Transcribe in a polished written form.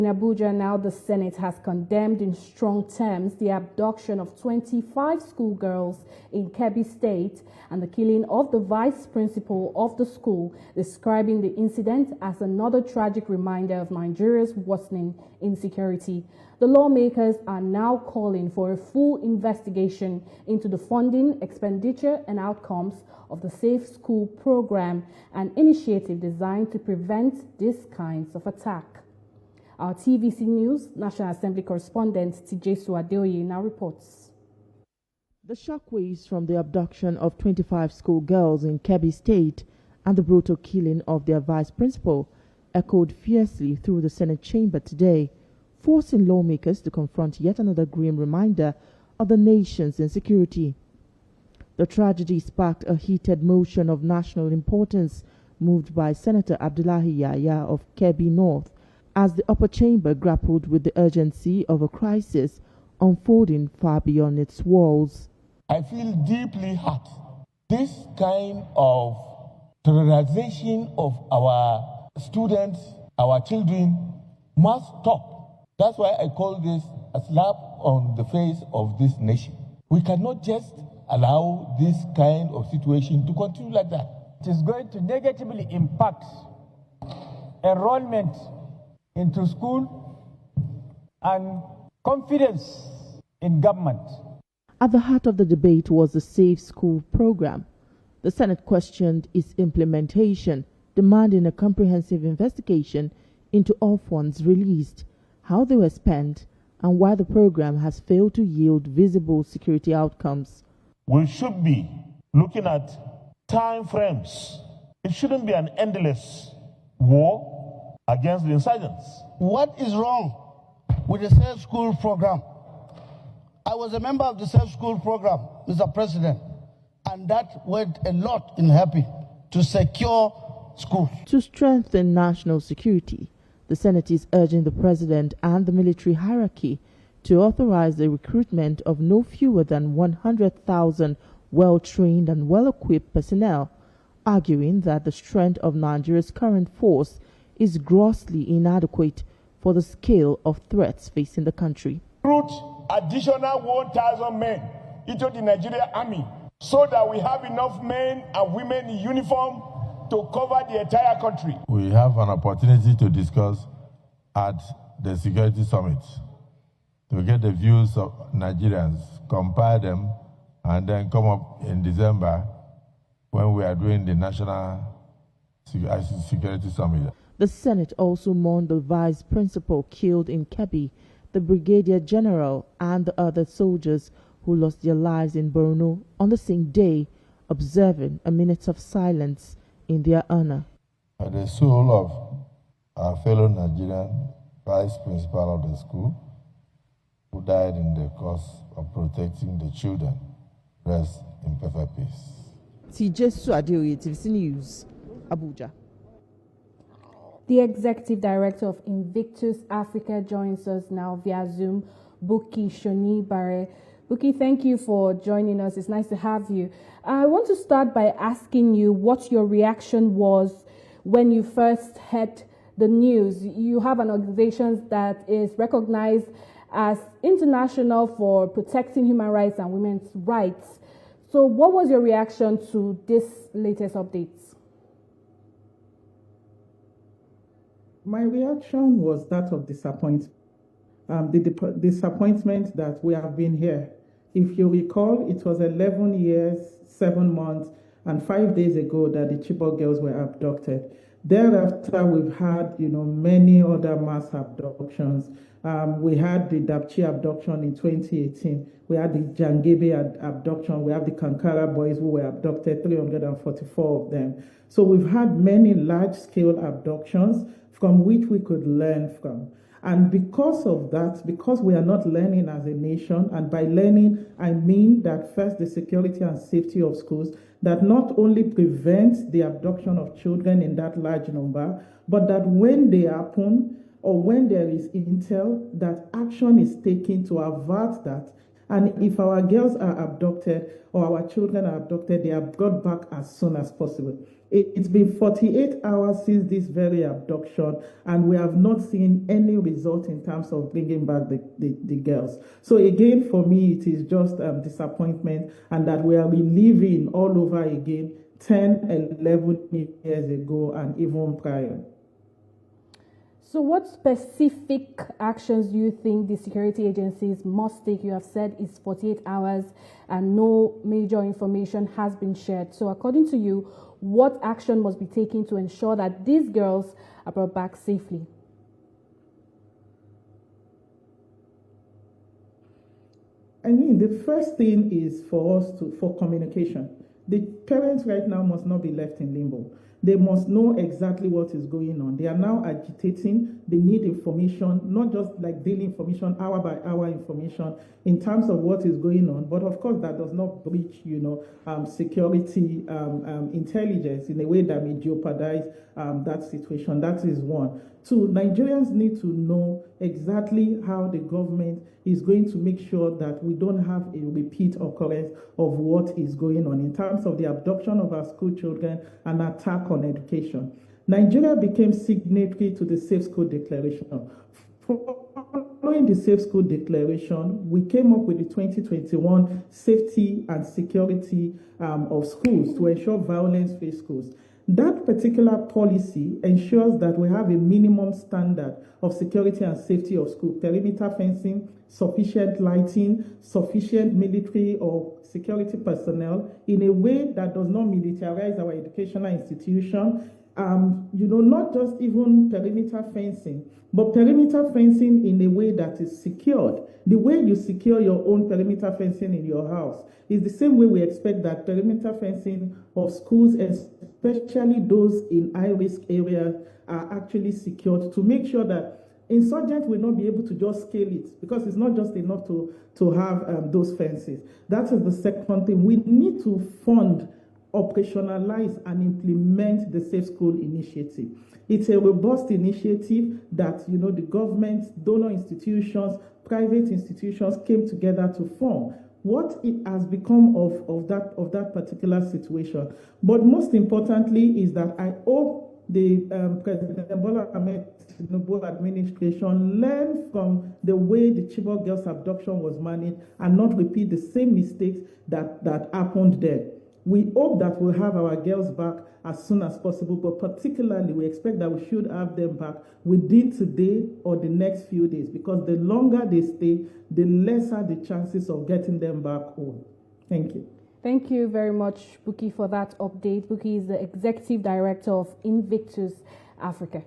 In Abuja now, the Senate has condemned in strong terms the abduction of 25 schoolgirls in Kebbi State and the killing of the vice principal of the school, describing the incident as another tragic reminder of Nigeria's worsening insecurity. The lawmakers are now calling for a full investigation into the funding, expenditure and outcomes of the Safe School program, an initiative designed to prevent these kinds of attack. Our TVC News National Assembly correspondent Tijesu Adeoye now reports. The shockwaves from the abduction of 25 schoolgirls in Kebbi State and the brutal killing of their vice principal echoed fiercely through the Senate chamber today, forcing lawmakers to confront yet another grim reminder of the nation's insecurity. The tragedy sparked a heated motion of national importance moved by Senator Abdullahi Yahya of Kebbi North, as the upper chamber grappled with the urgency of a crisis unfolding far beyond its walls. I feel deeply hurt. This kind of terrorization of our students, our children, must stop. That's why I call this a slap on the face of this nation. We cannot just allow this kind of situation to continue like that. It is going to negatively impact enrollment into school and confidence in government. At the heart of the debate was the Safe School program. The Senate questioned its implementation, demanding a comprehensive investigation into all funds released, how they were spent, and why the program has failed to yield visible security outcomes. We should be looking at time frames. It shouldn't be an endless war against the insurgents. What is wrong with the Safe School program? I was a member of the Safe School program, Mr. President, and that went a lot in helping to secure schools. To strengthen national security, the Senate is urging the President and the military hierarchy to authorize the recruitment of no fewer than 100,000 well-trained and well-equipped personnel, arguing that the strength of Nigeria's current force is grossly inadequate for the scale of threats facing the country. Recruit additional 1,000 men into the Nigerian army so that we have enough men and women in uniform to cover the entire country. We have an opportunity to discuss at the Security Summit to get the views of Nigerians, compare them, and then come up in December when we are doing the National Security Summit. The Senate also mourned the vice principal killed in Kebbi, the brigadier general, and the other soldiers who lost their lives in Borno on the same day, observing a minute of silence in their honor. The soul of our fellow Nigerian vice principal of the school, who died in the cause of protecting the children, rest in perfect peace. Tijesu Adeoye, TVC News, Abuja. The Executive Director of Invictus Africa joins us now via Zoom, Buki Shoni Bare. Buki, thank you for joining us. It's nice to have you. I want to start by asking you what your reaction was when you first heard the news. You have an organization that is recognized as international for protecting human rights and women's rights. So what was your reaction to this latest updates? My reaction was that of disappointment. The disappointment that we have been here. If you recall, it was 11 years, 7 months, and 5 days ago that the Chibok girls were abducted. Thereafter, we've had, many other mass abductions. We had the Dapchi abduction in 2018. We had the Jangebe abduction. We have the Kankara boys who were abducted, 344 of them. So we've had many large-scale abductions from which we could learn from. And because of that, because we are not learning as a nation, and by learning, I mean that first, the security and safety of schools, that not only prevents the abduction of children in that large number, but that when they happen, or when there is intel, that action is taken to avert that. And if our girls are abducted or our children are abducted, they are brought back as soon as possible. It's been 48 hours since this very abduction, and we have not seen any result in terms of bringing back the girls. So again, for me, it is just disappointment, and that we are reliving all over again 10, 11 years ago and even prior. So what specific actions do you think the security agencies must take? You have said it's 48 hours and no major information has been shared. So according to you, what action must be taken to ensure that these girls are brought back safely? I mean, the first thing is for communication. The parents right now must not be left in limbo. They must know exactly what is going on. They are now agitating. They need information, not just like daily information, hour by hour information in terms of what is going on. But of course, that does not breach, security intelligence in a way that may jeopardize that situation. That is one. Two, Nigerians need to know exactly how the government is going to make sure that we don't have a repeat occurrence of what is going on in terms of the abduction of our school children and attack on education. Nigeria became signatory to the Safe School Declaration. Following the Safe School Declaration, we came up with the 2021 Safety and Security of Schools to ensure violence-free schools. That particular policy ensures that we have a minimum standard of security and safety of school, perimeter fencing, sufficient lighting, sufficient military or security personnel in a way that does not militarize our educational institution. Not just even perimeter fencing, but perimeter fencing in a way that is secured. The way you secure your own perimeter fencing in your house is the same way we expect that perimeter fencing of schools, especially those in high-risk areas, are actually secured to make sure that insurgents will not be able to just scale it, because it's not just enough to have those fences. That is the second thing. We need to fund, operationalize, and implement the Safe School Initiative. It's a robust initiative that the government, donor institutions, private institutions came together to form. What it has become of that particular situation. But most importantly is that I hope the President Bola Ahmed Tinubu administration learn from the way the Chibok girls' abduction was managed and not repeat the same mistakes that happened there. We hope that we'll have our girls back as soon as possible, but particularly we expect that we should have them back within today or the next few days, because the longer they stay, the lesser the chances of getting them back home. Thank you. Thank you very much, Bukky, for that update. Bukky is the Executive Director of Invictus Africa.